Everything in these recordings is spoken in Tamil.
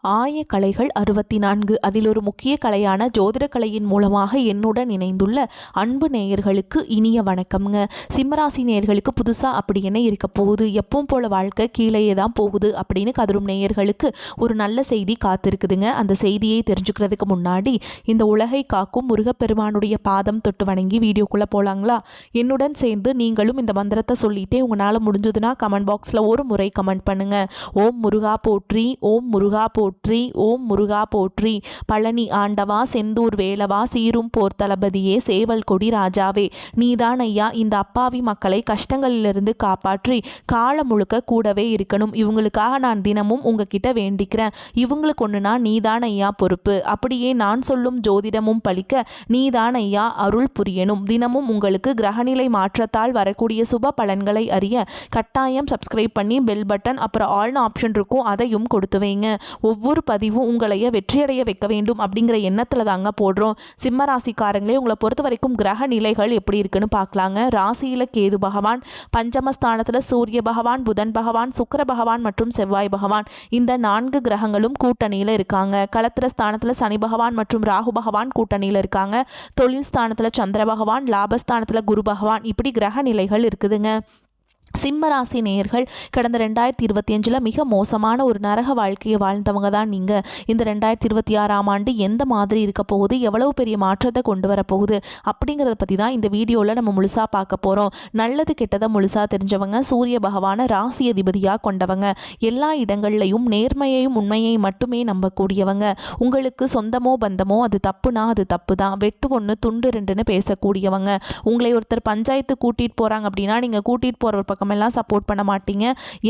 ஆயக்கலைகள் 64 அதில் ஒரு முக்கிய கலையான ஜோதிடக்கலையின் மூலமாக என்னுடன் இணைந்துள்ள அன்பு நேயர்களுக்கு இனிய வணக்கம்ங்க. சிம்மராசி நேயர்களுக்கு புதுசாக அப்படி என்ன இருக்க போகுது, எப்பவும் போல வாழ்க்கை கீழேயே தான் போகுது அப்படின்னு கதரும் நேயர்களுக்கு ஒரு நல்ல செய்தி காத்திருக்குதுங்க. அந்த செய்தியை தெரிஞ்சுக்கிறதுக்கு முன்னாடி இந்த உலகை காக்கும் முருகப்பெருமானுடைய பாதம் தொட்டு வணங்கி வீடியோக்குள்ளே போகலாங்களா? என்னுடன் சேர்ந்து நீங்களும் இந்த மந்திரத்தை சொல்லிட்டே உங்களால் முடிஞ்சதுன்னா கமெண்ட் பாக்ஸில் ஒரு முறை கமெண்ட் பண்ணுங்கள். ஓம் முருகா போற்றி, ஓம் முருகா போற்றி, ஓம் முருகா போற்றி. பழனி ஆண்டவா, செந்தூர் வேலவா, சீரும் போர் தளபதியே, சேவல் கொடி ராஜாவே, நீதான் ஐயா இந்த அப்பாவி மக்களை கஷ்டங்களிலிருந்து காப்பாற்றி காலம் முழுக்க கூடவே இருக்கணும். இவங்களுக்காக நான் தினமும் உங்ககிட்ட வேண்டிக்கிறேன். இவங்களுக்கு ஒன்றுனா நீதான் ஐயா பொறுப்பு. அப்படியே நான் சொல்லும் ஜோதிடமும் பலிக்க நீதான் ஐயா அருள் புரியணும். தினமும் உங்களுக்கு கிரகநிலை மாற்றத்தால் வரக்கூடிய சுப பலன்களை அறிய கட்டாயம் சப்ஸ்கிரைப் பண்ணி பெல் பட்டன் அப்புறம் ஆல்னு ஆப்ஷன் இருக்கும், அதையும் கொடுத்து வைங்க. ஒவ்வொரு பதிவும் உங்களைய வெற்றியடைய வைக்க வேண்டும் அப்படிங்கிற எண்ணத்தில் தாங்க போடுறோம். சிம்ம ராசிக்காரங்களே, உங்களை பொறுத்த வரைக்கும் கிரக நிலைகள் எப்படி இருக்குன்னு பார்க்கலாங்க. ராசியில் கேது பகவான், பஞ்சமஸ்தானத்தில் சூரிய பகவான், புதன் பகவான், சுக்கிர பகவான் மற்றும் செவ்வாய் பகவான், இந்த 4 கிரகங்களும் கூட்டணியில் இருக்காங்க. களத்திர ஸ்தானத்தில் சனி பகவான் மற்றும் ராகு பகவான் கூட்டணியில் இருக்காங்க. தொழில் ஸ்தானத்தில் சந்திர பகவான், லாபஸ்தானத்தில் குரு பகவான், இப்படி கிரக நிலைகள் இருக்குதுங்க. சிம்மராசி நேயர்கள் கடந்த 2025 மிக மோசமான ஒரு நரக வாழ்க்கையை வாழ்ந்தவங்க தான் நீங்கள். இந்த 2026ஆம் ஆண்டு எந்த மாதிரி இருக்க போகுது, எவ்வளவு பெரிய மாற்றத்தை கொண்டு வரப்போகுது அப்படிங்கிறத பற்றி தான் இந்த வீடியோவில் நம்ம முழுசாக பார்க்க போகிறோம். நல்லது கெட்டதை முழுசாக தெரிஞ்சவங்க, சூரிய பகவானை ராசி அதிபதியாக கொண்டவங்க, எல்லா இடங்கள்லையும் நேர்மையையும் உண்மையை மட்டுமே நம்பக்கூடியவங்க. உங்களுக்கு சொந்தமோ பந்தமோ அது தப்புனா அது தப்பு தான், வெட்டு ஒன்று துண்டு ரெண்டுன்னு பேசக்கூடியவங்க. உங்களை ஒருத்தர் பஞ்சாயத்து கூட்டிகிட்டு போகிறாங்க அப்படின்னா நீங்கள் கூட்டிகிட்டு போகிற பக்கமெல்லாம் சப்போர்ட் பண்ண மாட்டீங்க.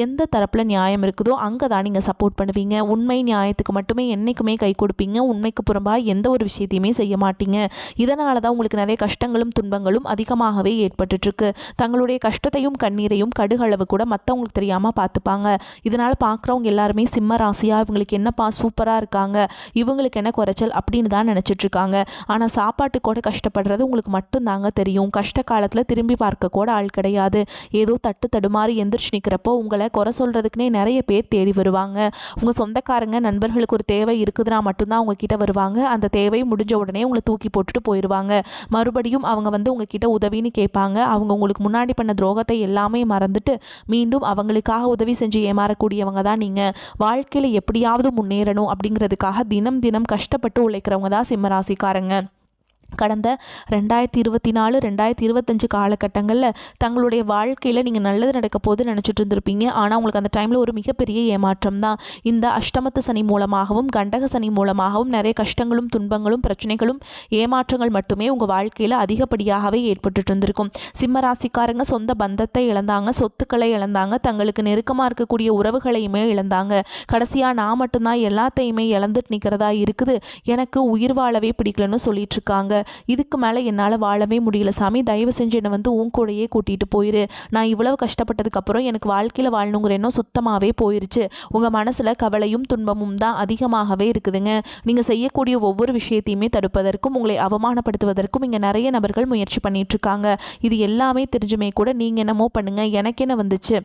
எந்த தரப்பில் நியாயம் இருக்குதோ அங்கே தான் நீங்கள் சப்போர்ட் பண்ணுவீங்க. உண்மை நியாயத்துக்கு மட்டுமே என்றைக்குமே கை கொடுப்பீங்க. உண்மைக்கு புறம்பாக எந்த ஒரு விஷயத்தையுமே செய்ய மாட்டீங்க. இதனால தான் உங்களுக்கு நிறைய கஷ்டங்களும் துன்பங்களும் அதிகமாகவே ஏற்பட்டுருக்கு. தங்களுடைய கஷ்டத்தையும் கண்ணீரையும் கடுகளவு கூட மற்றவங்களுக்கு தெரியாமல் பார்த்துப்பாங்க. இதனால் பார்க்குறவங்க எல்லாருமே சிம்ம ராசியாக இவங்களுக்கு என்னப்பா சூப்பராக இருக்காங்க, இவங்களுக்கு என்ன குறைச்சல் அப்படின்னு தான் நினச்சிட்ருக்காங்க. ஆனால் சாப்பாட்டு கூட கஷ்டப்படுறது உங்களுக்கு மட்டும்தாங்க தெரியும். கஷ்ட காலத்தில் திரும்பி பார்க்க கூட ஆள் கிடையாது. ஏதோ தடுமாறி எந்திரிச்சு நிற்கிறப்போ உங்களை குறை சொல்கிறதுக்குனே நிறைய பேர் தேடி வருவாங்க. உங்கள் சொந்தக்காரங்க நண்பர்களுக்கு ஒரு தேவை இருக்குதுன்னா மட்டும்தான் உங்ககிட்ட வருவாங்க. அந்த தேவை முடிஞ்ச உடனே உங்களை தூக்கி போட்டுட்டு போயிடுவாங்க. மறுபடியும் அவங்க வந்து உங்ககிட்ட உதவின்னு கேட்பாங்க. அவங்க உங்களுக்கு முன்னாடி பண்ண துரோகத்தை எல்லாமே மறந்துட்டு மீண்டும் அவங்களுக்காக உதவி செஞ்சு ஏமாறக்கூடியவங்க தான் நீங்கள். வாழ்க்கையில் எப்படியாவது முன்னேறணும் அப்படிங்கிறதுக்காக தினம் தினம் கஷ்டப்பட்டு உழைக்கிறவங்க தான் சிம்மராசிக்காரங்க. கடந்த 2024 2025 காலகட்டங்களில் தங்களுடைய வாழ்க்கையில் நீங்கள் நல்லது நடக்க போது நினச்சிட்டு இருந்திருப்பீங்க. ஆனால் உங்களுக்கு அந்த டைமில் ஒரு மிகப்பெரிய ஏமாற்றம் தான். இந்த அஷ்டமத்து சனி மூலமாகவும் கண்டக சனி மூலமாகவும் நிறைய கஷ்டங்களும் துன்பங்களும் பிரச்சனைகளும் ஏமாற்றங்கள் மட்டுமே உங்கள் வாழ்க்கையில் அதிகப்படியாகவே ஏற்பட்டு இருந்திருக்கும். சிம்மராசிக்காரங்க சொந்த பந்தத்தை இழந்தாங்க, சொத்துக்களை இழந்தாங்க, தங்களுக்கு நெருக்கமாக இருக்கக்கூடிய உறவுகளையுமே இழந்தாங்க. கடைசியாக நான் மட்டும்தான் எல்லாத்தையுமே இழந்துட்டு நிற்கிறதா இருக்குது, எனக்கு உயிர் வாழவே பிடிக்கலன்னு சொல்லிட்டு இருக்காங்க. இதுக்கு மேலே என்னால் வாழவே முடியல சாமி, தயவு செஞ்சு என்னை வந்து உன் கூடையே கூட்டிகிட்டு போயிரு. நான் இவ்வளவு கஷ்டப்பட்டதுக்கப்புறம் எனக்கு வாழ்க்கையில் வாழணுங்கிற எண்ணம் சுத்தமாகவே போயிருச்சு. உங்கள் மனசில் கவலையும் துன்பமும் தான் அதிகமாகவே இருக்குதுங்க. நீங்கள் செய்யக்கூடிய ஒவ்வொரு விஷயத்தையுமே தடுப்பதற்கும் உங்களை அவமானப்படுத்துவதற்கும் இங்கே நிறைய நபர்கள் முயற்சி பண்ணிகிட்ருக்காங்க. இது எல்லாமே தெரிஞ்சுமே கூட நீங்கள் என்னமோ பண்ணுங்கள், எனக்கு என்ன வந்துச்சு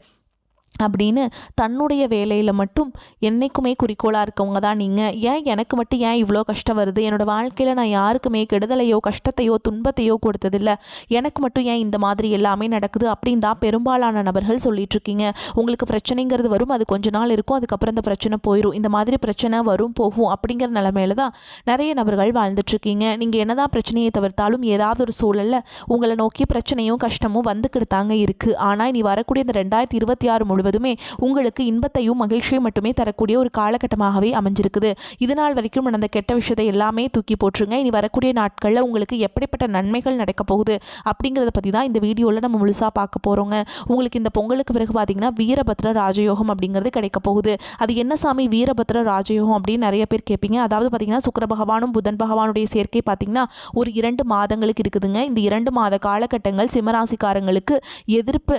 அப்படின்னு தன்னுடைய வேலையில் மட்டும் என்றைக்குமே குறிக்கோளாக இருக்கவங்க தான் நீங்கள். ஏன் எனக்கு மட்டும் ஏன் இவ்வளோ கஷ்டம் வருது, என்னோடய வாழ்க்கையில் நான் யாருக்குமே கெடுதலையோ கஷ்டத்தையோ துன்பத்தையோ கொடுத்ததில்ல, எனக்கு மட்டும் ஏன் இந்த மாதிரி எல்லாமே நடக்குது அப்படின்னு தான் பெரும்பாலான நபர்கள் சொல்லிகிட்ருக்கீங்க. உங்களுக்கு பிரச்சனைங்கிறது வரும், அது கொஞ்ச நாள் இருக்கும், அதுக்கப்புறம் இந்த பிரச்சனை போயிடும். இந்த மாதிரி பிரச்சனை வரும் போகும் அப்படிங்கிற நிலைமையில தான் நிறைய நபர்கள் வாழ்ந்துட்டுருக்கீங்க. நீங்கள் என்ன தான் பிரச்சனையை தவிர்த்தாலும் ஏதாவது ஒரு சூழலில் உங்களை நோக்கி பிரச்சனையும் கஷ்டமும் வந்துக்கிட்டாங்க இருக்குது. ஆனால் இனி வரக்கூடிய இந்த 2026 முழுவதுமே உங்களுக்கு இன்பத்தையும் மகிழ்ச்சியும் மட்டுமே தரக்கூடிய ஒரு காலகட்டமாகவே அமைஞ்சிருக்குது. இதனால் வரைக்கும் நடந்த கெட்ட விஷயத்தை எல்லாமே தூக்கி போட்டுருங்க. இனி வரக்கூடிய நாட்களில் உங்களுக்கு எப்படிப்பட்ட நன்மைகள் நடக்க போகுது அப்படிங்கிறத பற்றி தான் இந்த வீடியோவில் நம்ம முழுசாக பார்க்க போகிறோங்க. உங்களுக்கு இந்த பொங்கலுக்கு பிறகு பார்த்தீங்கன்னா வீரபத்ர ராஜயோகம் அப்படிங்கிறது கிடைக்க போகுது. அது என்ன சாமி வீரபத்ர ராஜயோகம் அப்படின்னு நிறைய பேர் கேட்பீங்க. அதாவது பார்த்தீங்கன்னா சுக்கிர பகவானும் புதன் பகவானுடைய சேர்க்கை பார்த்தீங்கன்னா ஒரு 2 மாதங்களுக்கு இருக்குதுங்க. இந்த 2 மாத காலகட்டங்கள் சிம்மராசிக்காரங்களுக்கு எதிர்ப்பு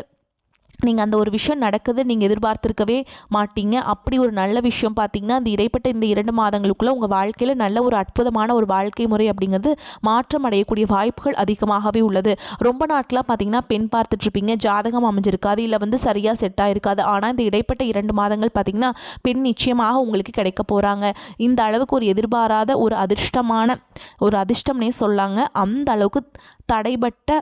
நீங்கள் அந்த ஒரு விஷயம் நடக்குது நீங்கள் எதிர்பார்த்துருக்கவே மாட்டீங்க. அப்படி ஒரு நல்ல விஷயம் பார்த்தீங்கன்னா அந்த இடைப்பட்ட இந்த 2 மாதங்களுக்குள்ளே உங்கள் வாழ்க்கையில் நல்ல ஒரு அற்புதமான ஒரு வாழ்க்கை முறை அப்படிங்கிறது மாற்றம் அடையக்கூடிய வாய்ப்புகள் அதிகமாகவே உள்ளது. ரொம்ப நாட்களாக பார்த்தீங்கன்னா பெண் பார்த்துட்ருப்பீங்க, ஜாதகம் அமைஞ்சிருக்காது, இல்லை சரியாக செட் ஆகிருக்காது. ஆனால் இந்த இடைப்பட்ட 2 மாதங்கள் பார்த்தீங்கன்னா பெண் நிச்சயமாக உங்களுக்கு கிடைக்க போகிறாங்க. இந்த அளவுக்கு ஒரு எதிர்பாராத ஒரு அதிர்ஷ்டம்னே சொல்லாங்க. அந்த அளவுக்கு தடைப்பட்ட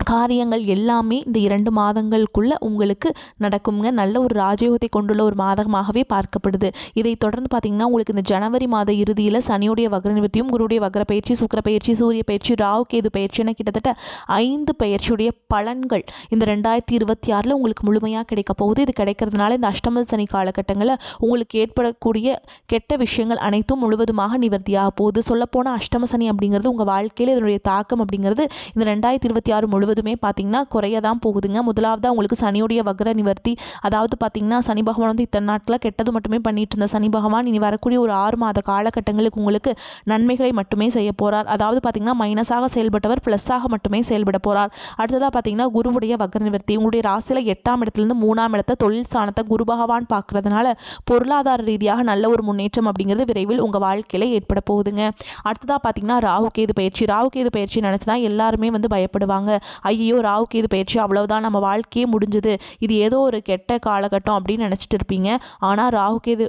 காரியங்கள் எல்லாமே இந்த 2 மாதங்களுக்குள்ளே உங்களுக்கு நடக்குங்க. நல்ல ஒரு ராஜயோகத்தை கொண்டுள்ள ஒரு மாதமாகவே பார்க்கப்படுது. இதை தொடர்ந்து பார்த்திங்கன்னா உங்களுக்கு இந்த ஜனவரி மாத இறுதியில் சனியுடைய வக்ர நிவர்த்தியும், குருடைய வக்ர பயிற்சி, சுக்கிர பயிற்சி, சூரிய பயிற்சி, ராகு கேது பயிற்சி என கிட்டத்தட்ட 5 பயிற்சியுடைய பலன்கள் இந்த 2026 உங்களுக்கு முழுமையாக கிடைக்க போகுது. இது கிடைக்கிறதுனால இந்த அஷ்டம சனி காலகட்டங்களில் உங்களுக்கு ஏற்படக்கூடிய கெட்ட விஷயங்கள் அனைத்தும் முழுவதுமாக நிவர்த்தியாக போகுது. சொல்லப்போனால் அஷ்டம சனி அப்படிங்கிறது உங்கள் வாழ்க்கையில் இதனுடைய தாக்கம் அப்படிங்கிறது இந்த 2026 முழுவதுமே பார்த்தீங்கன்னா குறைய தான் போகுதுங்க. முதலாவதாக உங்களுக்கு சனியுடைய வக்ர நிவர்த்தி, அதாவது பார்த்தீங்கன்னா சனி பகவான் வந்து இத்தனை நாட்களில் கெட்டது மட்டுமே பண்ணிட்டு இருந்த சனி பகவான் இனி வரக்கூடிய ஒரு 6 மாத காலகட்டங்களுக்கு உங்களுக்கு நன்மைகளை மட்டுமே செய்ய போகிறார். அதாவது பார்த்தீங்கன்னா மைனஸாக செயல்பட்டவர் ப்ளஸ்ஸாக மட்டுமே செயல்பட போகிறார். அடுத்ததாக பார்த்தீங்கன்னா குருவுடைய வக்ர நிவர்த்தி, உங்களுடைய ராசியில் 8ஆம் இடத்துலேருந்து 3ஆம் இடத்தை தொழில் ஸ்தானத்தை குரு பகவான் பார்க்கறதுனால பொருளாதார ரீதியாக நல்ல ஒரு முன்னேற்றம் அப்படிங்கிறது விரைவில் உங்கள் வாழ்க்கையில் ஏற்பட போகுதுங்க. அடுத்ததாக பார்த்தீங்கன்னா ராகு கேது பயிற்சி நினச்சினா எல்லாருமே வந்து பயப்படுவாங்க. ஐயோ ராகு கேது பயிற்சி அவ்வளவுதான், நம்ம வாழ்க்கையே முடிஞ்சது, இது ஏதோ ஒரு கெட்ட காலகட்டம் அப்படின்னு நினச்சிட்டு இருப்பீங்க. ஆனால் ராகு கேது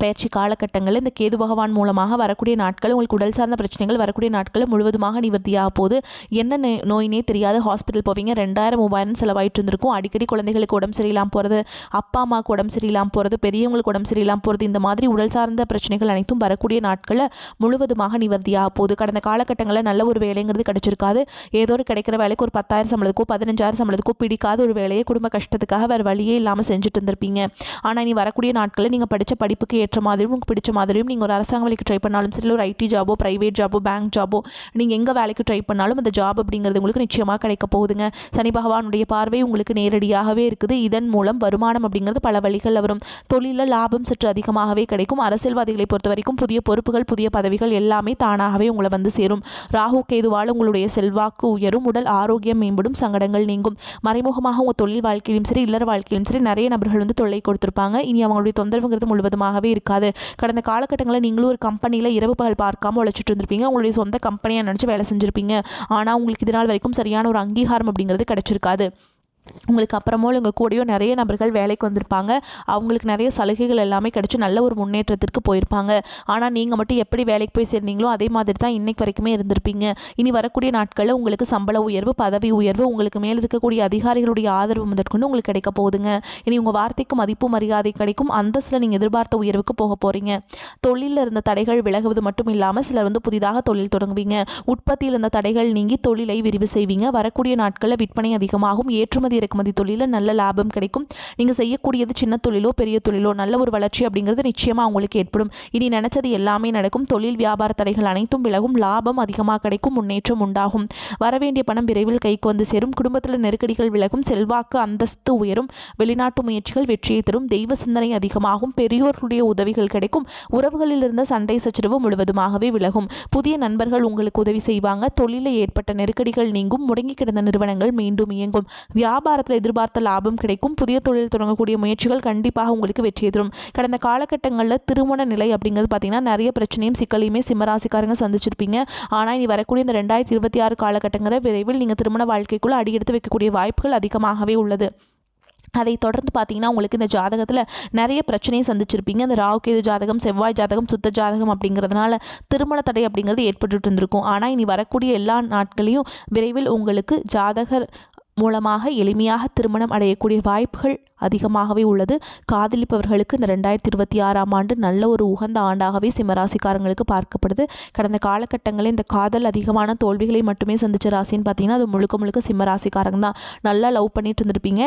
பயிற்சி காலகட்டங்களில் இந்த கேது பகவான் மூலமாக வரக்கூடிய நாட்கள் உங்களுக்கு உடல் சார்ந்த பிரச்சனைகள் வரக்கூடிய நாட்களில் முழுவதுமாக நிவர்த்தியாக போகுது. என்ன நோயினே தெரியாது ஹாஸ்பிட்டல் போவீங்க, 2000 3000 செலவாயிட்டு இருந்திருக்கும். அடிக்கடி குழந்தைகளுக்கு உடம்பு சரியில்லாமல் போகிறது, அப்பா அம்மாவுக்கு உடம்பு சரியில்லாமல் போகிறது, பெரியவங்களுக்கு உடம்பு சரியில்லாமல் போகிறது, இந்த மாதிரி உடல் சார்ந்த பிரச்சனைகள் அனைத்தும் வரக்கூடிய நாட்களில் முழுவதுமாக நிவர்த்தியாக போகுது. கடந்த காலகட்டங்களில் நல்ல ஒரு வேலைங்கிறது கிடைச்சிருக்காது. ஏதோ ஒரு கிடைக்கிற வேலைக்கு ஒரு 10,000 சம்பளத்துக்கோ 15,000 சம்பளத்துக்கோ பிடிக்காத ஒரு வேலையை குடும்ப கஷ்டத்துக்காக வேறு வழியே இல்லாமல் செஞ்சுட்டு இருந்திருப்பீங்க. ஆனால் இனி வரக்கூடிய நாட்களில் நீங்கள் படித்த படிப்புக்கு ஏற்ற மாதிரியும் உங்களுக்கு பிடிச்ச மாதிரியும் நீங்கள் ஒரு அரசாங்க வேலைக்கு ட்ரை பண்ணாலும் சரி, ஒரு ஐடி ஜாபோ, பிரைவேட் ஜாபோ, பேங்க் ஜாபோ, நீங்கள் எங்கே வேலைக்கு ட்ரை பண்ணாலும் அந்த ஜாப் அப்படிங்கிறது உங்களுக்கு நிச்சயமாக கிடைக்க போகுதுங்க. சனி பகவானுடைய பார்வை உங்களுக்கு நேரடியாகவே இருக்குது. இதன் மூலம் வருமானம் அப்படிங்கிறது பல வழிகளில் வரும். தொழிலில் லாபம் சற்று அதிகமாகவே கிடைக்கும். அரசியல்வாதிகளை பொறுத்த வரைக்கும் புதிய பொறுப்புகள், புதிய பதவிகள் எல்லாமே தானாகவே உங்களை வந்து சேரும். ராகு கேதுவால் உங்களுடைய செல்வாக்கு உயரும், உடல் ஆரோக்கியம் மேம்படும், சங்கடங்கள் நீங்கும். மறைமுகமாக உங்கள் தொழில் வாழ்க்கையிலும் சரி, இல்லற வாழ்க்கையிலும் சரி நிறைய நபர்கள் வந்து தொல்லை கொடுத்துருப்பாங்க. இனி அவங்களுடைய தொந்தரவுங்கிறது முழுவதுமாகவே இருக்காது. கடந்த காலகட்டங்களில் நீங்களும் ஒரு கம்பெனியில் இரவு பகல் பார்க்காம உழைச்சிட்டு இருந்திருப்பீங்க. உங்களுடைய சொந்த கம்பெனியை நினச்சி வேலை செஞ்சுருப்பீங்க. ஆனால் உங்களுக்கு இதனால் வரைக்கும் சரியான ஒரு அங்கீகாரம் அப்படிங்கிறது கிடைச்சிருக்காது. உங்களுக்கு அப்புறமோல் உங்கள் கூடயோ நிறைய நபர்கள் வேலைக்கு வந்திருப்பாங்க. அவங்களுக்கு நிறைய சலுகைகள் எல்லாமே கிடச்சி நல்ல ஒரு முன்னேற்றத்திற்கு போயிருப்பாங்க. ஆனால் நீங்கள் மட்டும் எப்படி வேலைக்கு போய் சேர்ந்தீங்களோ அதே மாதிரி தான் இன்றைக்கு வரைக்குமே இருந்திருப்பீங்க. இனி வரக்கூடிய நாட்களில் உங்களுக்கு சம்பள உயர்வு, பதவி உயர்வு, உங்களுக்கு மேல் இருக்கக்கூடிய அதிகாரிகளுடைய ஆதரவு முதற்கொண்டு உங்களுக்கு கிடைக்க போகுதுங்க. இனி உங்கள் வார்த்தைக்கு மதிப்பு மரியாதை கிடைக்கும். அந்தஸ்தில் நீங்கள் எதிர்பார்த்த உயர்வுக்கு போக போகிறீங்க. தொழிலில் இருந்த தடைகள் விலகுவது மட்டும் இல்லாமல் சிலர் வந்து புதிதாக தொழில் தொடங்குவீங்க. உற்பத்தியில் இருந்த தடைகள் நீங்கி தொழிலை விரிவு செய்வீங்க. வரக்கூடிய நாட்களில் விற்பனை அதிகமாகும். ஏற்றுமதி இறக்குமதி தொழில நல்ல லாபம் கிடைக்கும். நீங்கள் செய்யக்கூடியது சின்ன தொழிலோ பெரிய தொழிலோ நல்ல ஒரு வளர்ச்சி அப்படிங்கிறது நிச்சயமாக உங்களுக்கு ஏற்படும். இனி நினைச்சது எல்லாமே நடக்கும். தொழில் வியாபார தடைகள் அனைத்தும் விலகும். லாபம் அதிகமாக கிடைக்கும். முன்னேற்றம் உண்டாகும். வரவேண்டிய பணம் விரைவில் கைக்கு வந்து சேரும். குடும்பத்தில் நெருக்கடிகள் விலகும். செல்வாக்கு அந்தஸ்து உயரும். வெளிநாட்டு முயற்சிகள் வெற்றியை தரும். தெய்வ சிந்தனை அதிகமாகும். பெரியோர்களுடைய உதவிகள் கிடைக்கும். உறவுகளில் இருந்த சண்டை சச்சரவு முழுவதுமாகவே விலகும். புதிய நண்பர்கள் உங்களுக்கு உதவி செய்வாங்க. தொழிலில் ஏற்பட்ட நெருக்கடிகள் நீங்கும். முடங்கி கிடந்த நிறுவனங்கள் மீண்டும் இயங்கும். வியாபாரத்தில் எதிர்பார்த்த லாபம் கிடைக்கும். புதிய தொழில் தொடங்கக்கூடிய முயற்சிகள் கண்டிப்பாக உங்களுக்கு வெற்றியை தரும். கடந்த காலகட்டங்களில் திருமண நிலை அப்படிங்கிறது பார்த்தீங்கன்னா நிறைய பிரச்சனையும் சிக்கலையுமே சிம்மராசிக்காரங்க சந்திச்சிருப்பீங்க. ஆனால் இனி வரக்கூடிய இந்த 2026 காலகட்டங்களில் விரைவில் நீங்கள் திருமண வாழ்க்கைக்குள்ளே அடியெடுத்து வைக்கக்கூடிய வாய்ப்புகள் அதிகமாகவே உள்ளது. அதை தொடர்ந்து பார்த்தீங்கன்னா உங்களுக்கு இந்த ஜாதகத்தில் நிறைய பிரச்சனையை சந்திச்சிருப்பீங்க. இந்த ராகு கேது ஜாதகம், செவ்வாய் ஜாதகம், சுத்த ஜாதகம் அப்படிங்கிறதுனால திருமண தடை அப்படிங்கிறது ஏற்பட்டு இருந்திருக்கும். ஆனால் இனி வரக்கூடிய எல்லா நாட்களையும் விரைவில் உங்களுக்கு ஜாதகர் மூலமாக எளிமையாக திருமணம் அடையக்கூடிய வாய்ப்புகள் அதிகமாகவே உள்ளது. காதலிப்பவர்களுக்கு இந்த 2026ஆம் ஆண்டு நல்ல ஒரு உகந்த ஆண்டாகவே சிம்மராசிக்காரங்களுக்கு பார்க்கப்படுது. கடந்த காலகட்டங்களில் இந்த காதல் அதிகமான தோல்விகளை மட்டுமே சந்திச்ச ராசின்னு பார்த்தீங்கன்னா அது முழுக்க முழுக்க சிம்மராசிக்காரங்க தான். நல்லா லவ் பண்ணிட்டு இருந்திருப்பீங்க.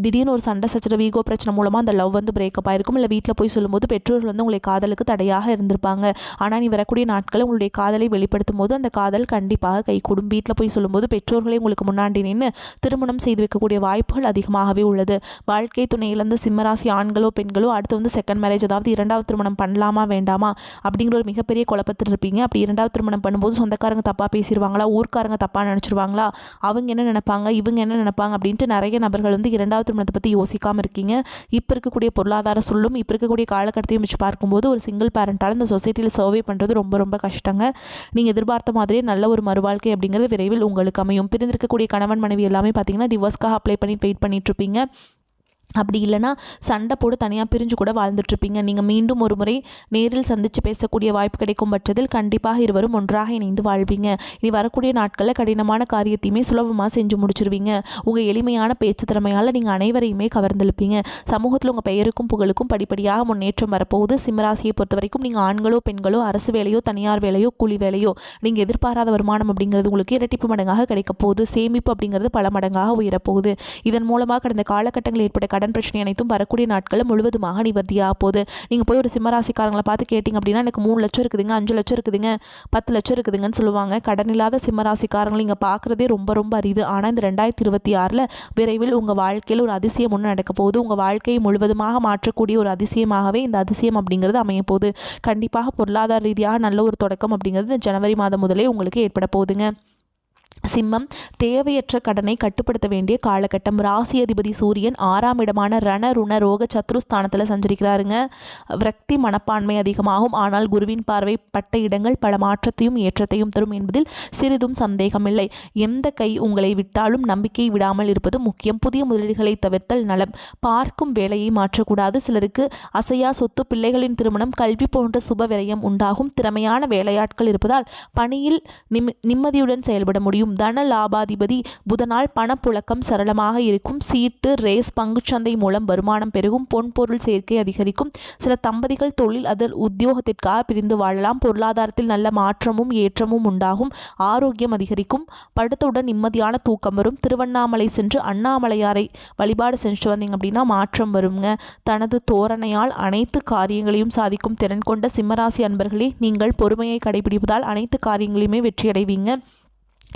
திடீர்னு ஒரு சண்டை சச்சரவு, ஈகோ பிரச்சனை மூலமாக அந்த லவ் வந்து பிரேக்கப் ஆயிருக்கும். இல்லை வீட்டில் போய் சொல்லும்போது பெற்றோர்கள் வந்து உங்களை காதலுக்கு தடையாக இருந்திருப்பாங்க. ஆனால் நீ வரக்கூடிய நாட்களில் உங்களுடைய காதலை வெளிப்படுத்தும் போது அந்த காதல் கண்டிப்பாக கைகூடும். வீட்டில் போய் சொல்லும்போது பெற்றோர்களே உங்களுக்கு முன்னாடி நின்று திருமணம் செய்து வைக்கக்கூடிய வாய்ப்புகள் அதிகமாகவே உள்ளது. வாழ்க்கை வாழ்க்கை துணை இழந்த சிம்மராசி ஆண்களோ பெண்களோ அடுத்து செகண்ட் மேரேஜ், அதாவது இரண்டாவது திருமணம் பண்ணலாமா வேண்டாமா அப்படிங்கிற ஒரு மிகப்பெரிய குழப்பத்தில் இருப்பீங்க. அப்படி இரண்டாவது திருமணம் பண்ணும்போது சொந்தக்காரங்க தப்பாக பேசிடுவாங்களா, ஊர்க்காரங்க தப்பாக நினச்சிருவாங்களா, அவங்க என்ன நினைப்பாங்க, இவங்க என்ன நினைப்பாங்க அப்படின்ட்டு நிறைய நபர்கள் இரண்டாவது திருமணத்தை பற்றி யோசிக்காமல் இருக்கீங்க. இப்போ இருக்கக்கூடிய பொருளாதார சொல்லும் இப்போ இருக்கக்கூடிய காலகட்டத்தையும் வச்சு பார்க்கும்போது ஒரு சிங்கிள் பேரண்டால் இந்த சொசைட்டியில் சர்வே பண்ணுறது ரொம்ப ரொம்ப கஷ்டங்க. நீங்கள் எதிர்பார்த்த மாதிரியே நல்ல ஒரு மறுவாழ்க்கை அப்படிங்கிறது விரைவில் உங்களுக்கு அமையும். பிரிந்திருக்கக்கூடிய கணவன் மனைவி எல்லாமே பார்த்தீங்கன்னா டிவோர்ஸ்க்காக அப்ளை பண்ணி வெயிட் பண்ணிட்டு இருப்பீங்க. அப்படி இல்லைனா சண்டை போட்டு தனியாக பிரிஞ்சு கூட வாழ்ந்துட்டுருப்பீங்க. நீங்கள் மீண்டும் ஒரு முறை நேரில் சந்தித்து பேசக்கூடிய வாய்ப்பு கிடைக்கும் பட்சத்தில் கண்டிப்பாக இருவரும் ஒன்றாக இணைந்து வாழ்வீங்க. இனி வரக்கூடிய நாட்களில் கடினமான காரியத்தையுமே சுலபமாக செஞ்சு முடிச்சிருவீங்க. உங்கள் எளிமையான பேச்சு திறமையால் நீங்கள் அனைவரையுமே கவர்ந்தெழுப்பீங்க. சமூகத்தில் உங்கள் பெயருக்கும் புகழுக்கும் படிப்படியாக முன்னேற்றம் வரப்போகுது. சிம்மராசியை பொறுத்த வரைக்கும் நீங்கள் ஆண்களோ பெண்களோ அரசு வேலையோ தனியார் வேலையோ கூலி வேலையோ நீங்கள் எதிர்பாராத வருமானம் அப்படிங்கிறது உங்களுக்கு இரட்டிப்பு மடங்காக கிடைக்க போகுது. சேமிப்பு அப்படிங்கிறது பல மடங்காக உயரப்போகுது. இதன் மூலமாக கடந்த காலகட்டங்களில் ஏற்பட்ட கடன் பிரச்சனை அனைத்தும் வரக்கூடிய நாட்களில் முழுவதுமாக நிவர்த்தியாக போகுது. நீங்கள் போய் ஒரு சிம்மராசிக்காரங்களை பார்த்து கேட்டிங்க அப்படின்னா எனக்கு 3 லட்சம் இருக்குதுங்க, 5 லட்சம் இருக்குதுங்க, 10 லட்சம் இருக்குதுங்கன்னு சொல்லுவாங்க. கடன் இல்லாத சிம்மராசிக்காரங்களை இங்கே பார்க்குறதே ரொம்ப ரொம்ப அரிது. ஆனால் இந்த 2026 விரைவில் உங்கள் வாழ்க்கையில் ஒரு அதிசயம் ஒன்று நடக்க போகுது. உங்கள் வாழ்க்கையை முழுவதுமாக மாற்றக்கூடிய ஒரு அதிசயமாகவே இந்த அதிசயம் அப்படிங்கிறது அமைய போகுது. கண்டிப்பாக பொருளாதார ரீதியாக நல்ல ஒரு தொடக்கம் அப்படிங்கிறது ஜனவரி மாதம் முதலே உங்களுக்கு ஏற்பட போகுதுங்க. சிம்மம், தேவையற்ற கடனை கட்டுப்படுத்த வேண்டிய காலகட்டம். ராசி அதிபதி சூரியன் 6ஆம் இடமான ரண ருண ரோக சத்ருஸ்தானத்தில் சஞ்சரிக்கிறாருங்க. விரக்தி மனப்பான்மை அதிகமாகும். ஆனால் குருவின் பார்வை பட்ட இடங்கள் பல மாற்றத்தையும் ஏற்றத்தையும் தரும் என்பதில் சிறிதும் சந்தேகமில்லை. எந்த கை உங்களை விட்டாலும் நம்பிக்கை விடாமல் இருப்பது முக்கியம். புதிய முதலீடுகளை தவிர்த்தல் நலம். பார்க்கும் வேலையை மாற்றக்கூடாது. சிலருக்கு அசையா சொத்து, பிள்ளைகளின் திருமணம், கல்வி போன்ற சுப விரயம் உண்டாகும். திறமையான வேலையாட்கள் இருப்பதால் பணியில் நிம்மதியுடன் செயல்பட முடியும். தன லாபாதிபதி புதனால் பணப்புழக்கம் சரளமாக இருக்கும். சீட்டு, ரேஸ், பங்குச்சந்தை மூலம் வருமானம் பெருகும். பொன்பொருள் சேர்க்கை அதிகரிக்கும். சில தம்பதிகள் தொழில் அதில் உத்தியோகத்திற்காக பிரிந்து வாழலாம். பொருளாதாரத்தில் நல்ல மாற்றமும் ஏற்றமும் உண்டாகும். ஆரோக்கியம் அதிகரிக்கும். படுத்தவுடன் நிம்மதியான தூக்கம் வரும். திருவண்ணாமலை சென்று அண்ணாமலையாரை வழிபாடு செஞ்சு வந்தீங்க அப்படின்னா மாற்றம் வருங்க. தனது தோரணையால் அனைத்து காரியங்களையும் சாதிக்கும் திறன் கொண்ட சிம்மராசி அன்பர்களே, நீங்கள் பொறுமையை கடைபிடிப்பதால் அனைத்து காரியங்களையுமே வெற்றியடைவீங்க.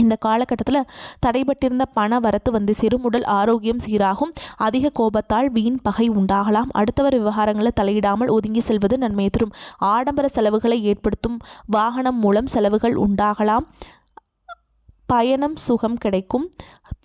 இந்த காலகட்டத்தில் தடைபட்டிருந்த பண வரத்து சேரும். உடல் ஆரோக்கியம் சீராகும். அதிக கோபத்தால் வீண் பகை உண்டாகலாம். அடுத்தவர் விவகாரங்களை தலையிடாமல் ஒதுங்கி செல்வது நன்மை தரும். ஆடம்பர செலவுகளை ஏற்படுத்தும் வாகனம் மூலம் செலவுகள் உண்டாகலாம். பயணம் சுகம் கிடைக்கும்.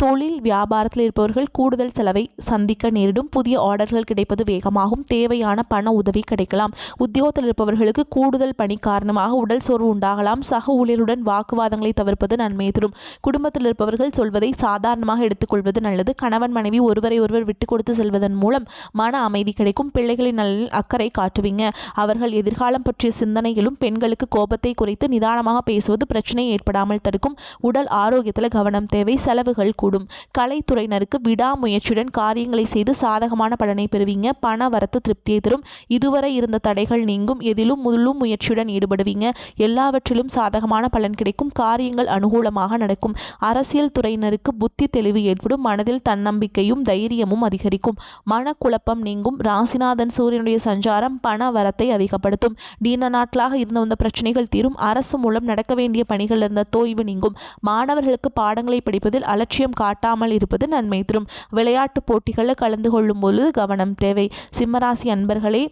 தொழில் வியாபாரத்தில் இருப்பவர்கள் கூடுதல் செலவை சந்திக்க நேரிடும். புதிய ஆர்டர்கள் கிடைப்பது வேகமாகும். தேவையான பண உதவி கிடைக்கலாம். உத்தியோகத்தில் இருப்பவர்களுக்கு கூடுதல் பணி காரணமாக உடல் சோர்வு உண்டாகலாம். சக ஊழியருடன் வாக்குவாதங்களை தவிர்ப்பது நன்மை தரும். குடும்பத்தில் இருப்பவர்கள் சொல்வதை சாதாரணமாக எடுத்துக்கொள்வது நல்லது. கணவன் மனைவி ஒருவரை ஒருவர் விட்டு கொடுத்து செல்வதன் மூலம் மன அமைதி கிடைக்கும். பிள்ளைகளின் நலனில் அக்கறை காட்டுவீங்க. அவர்கள் எதிர்காலம் பற்றிய சிந்தனையிலும் பெண்களுக்கு கோபத்தை குறைத்து நிதானமாக பேசுவது பிரச்சனை ஏற்படாமல் தடுக்கும். உடல் ஆரோக்கியத்தில் கவனம் தேவை. செலவுகள் கூடும். கலைத்துறையினருக்கு விடாமுயற்சியுடன் காரியங்களை செய்து சாதகமான பலனை பெறுவீங்க. பண வரத்து திருப்தியை தரும். இதுவரை இருந்த தடைகள் நீங்கும். எதிலும் முழு முயற்சியுடன் ஈடுபடுவீங்க. எல்லாவற்றிலும் சாதகமான பலன் கிடைக்கும். காரியங்கள் அனுகூலமாக நடக்கும். அரசியல் துறையினருக்கு புத்தி தெளிவு ஏற்படும். மனதில் தன்னம்பிக்கையும் தைரியமும் அதிகரிக்கும். மனக்குழப்பம் நீங்கும். ராசிநாதன் சூரியனுடைய சஞ்சாரம் பண வரத்தை அதிகப்படுத்தும். நீண்ட நாட்களாக இருந்து வந்த பிரச்சனைகள் தீரும். அரசு மூலம் நடக்க வேண்டிய பணிகள் இருந்த தொய்வு நீங்கும். மாணவர்களுக்கு பாடங்களை படிப்பதில் அலட்சியம் காட்டாமல் இருப்பது நன்மை தரும். விளையாட்டு போட்டிகளில் கலந்து கொள்ளும் பொழுது கவனம் தேவை. சிம்மராசி அன்பர்களே,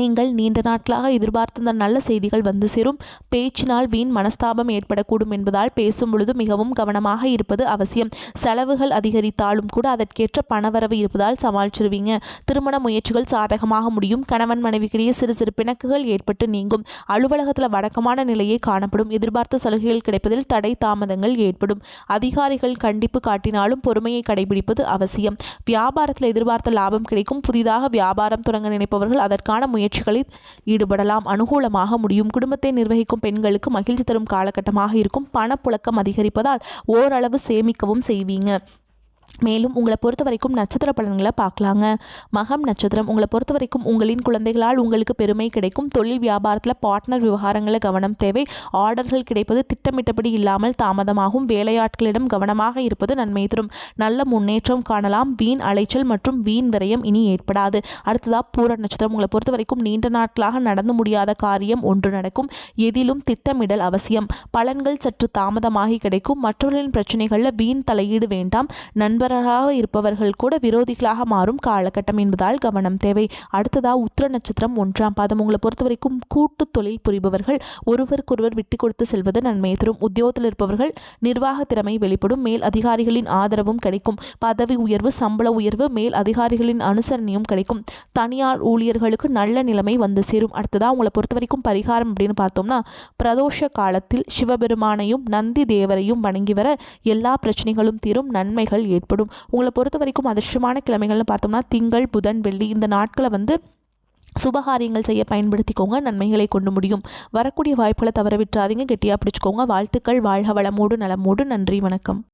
நீங்கள் நீண்ட நாட்களாக எதிர்பார்த்த நல்ல செய்திகள் சேரும். பேச்சினால் வீண் மனஸ்தாபம் ஏற்படக்கூடும் என்பதால் பேசும் பொழுது மிகவும் கவனமாக இருப்பது அவசியம். செலவுகள் அதிகரித்தாலும் கூட அதற்கேற்ற பணவரவு இருப்பதால் சமாளிச்சிருவீங்க. திருமண முயற்சிகள் சாதகமாக முடியும். கணவன் மனைவிக்கிடையே சிறு சிறு பிணக்குகள் ஏற்பட்டு நீங்கும். அலுவலகத்தில் வழக்கமான நிலையே காணப்படும். எதிர்பார்த்த சலுகைகள் கிடைப்பதில் தடை தாமதங்கள் ஏற்படும். அதிகாரிகள் கண்டிப்பு காட்டினாலும் பொறுமையை கடைபிடிப்பது அவசியம். வியாபாரத்தில் எதிர்பார்த்த லாபம் கிடைக்கும். புதிதாக வியாபாரம் தொடங்க நினைப்பவர்கள் அதற்கான முயற்சிகளில் ஈடுபடலாம். அனுகூலமாக முடியும். குடும்பத்தை நிர்வகிக்கும் பெண்களுக்கு மகிழ்ச்சி தரும் காலகட்டமாக இருக்கும். பணப்புழக்கம் அதிகரிப்பதால் ஓரளவு சேமிக்கவும் செய்வீங்க. மேலும் உங்களை பொறுத்த வரைக்கும் நட்சத்திர பலன்களை பார்க்கலாங்க. மகம் நட்சத்திரம், உங்களை பொறுத்த வரைக்கும் உங்களின் குழந்தைகளால் உங்களுக்கு பெருமை கிடைக்கும். தொழில் வியாபாரத்தில் பார்ட்னர் விவகாரங்களில் கவனம் தேவை. ஆர்டர்கள் கிடைப்பது திட்டமிட்டபடி இல்லாமல் தாமதமாகும். வேலையாட்களிடம் கவனமாக இருப்பது நன்மை தரும். நல்ல முன்னேற்றம் காணலாம். வீண் அலைச்சல் மற்றும் வீண் விரயம் இனி ஏற்படாது. அடுத்ததாக பூர நட்சத்திரம், உங்களை பொறுத்த வரைக்கும் நீண்ட நாட்களாக நடந்து முடியாத காரியம் ஒன்று நடக்கும். எதிலும் திட்டமிடல் அவசியம். பலன்கள் சற்று தாமதமாகி கிடைக்கும். மற்றவர்களின் பிரச்சனைகளில் வீண் தலையீடு வேண்டாம். நண்பர்கள் நண்பராக இருப்பவர்கள் கூட விரோதிகளாக மாறும் காலகட்டம் என்பதால் கவனம் தேவை. அடுத்ததா உத்திர நட்சத்திரம் 1ஆம் பாதம். உங்களை பொறுத்த வரைக்கும் கூட்டு தொழில் புரிபவர்கள் ஒருவருக்கொருவர் விட்டு கொடுத்து செல்வது நன்மையை தரும். உத்தியோகத்தில் இருப்பவர்கள் நிர்வாக திறமை வெளிப்படும். மேல் அதிகாரிகளின் ஆதரவும் கிடைக்கும். பதவி உயர்வு, சம்பள உயர்வு, மேல் அதிகாரிகளின் அனுசரணையும் கிடைக்கும். தனியார் ஊழியர்களுக்கு நல்ல நிலைமை வந்து சேரும். அடுத்ததா உங்களை பொறுத்த வரைக்கும் பரிகாரம் அப்படின்னு பார்த்தோம்னா, பிரதோஷ காலத்தில் சிவபெருமானையும் நந்தி தேவரையும் வணங்கி வர எல்லா பிரச்சனைகளும் தீரும், நன்மைகள் ஏற்படும். உங்களை பொறுத்த வரைக்கும் அதிர்ஷ்டமான கிழமைகள்னு பார்த்தோம்னா திங்கள், புதன், வெள்ளி. இந்த நாட்களை சுபகாரியங்கள் செய்ய பயன்படுத்திக்கோங்க, நன்மைகளை கொண்டு முடியும். வரக்கூடிய வாய்ப்புகளை தவற விட்டுறாதீங்க, கெட்டியாக பிடிச்சிக்கோங்க. வாழ்த்துக்கள். வாழ்க வளமோடு நலமோடு. நன்றி, வணக்கம்.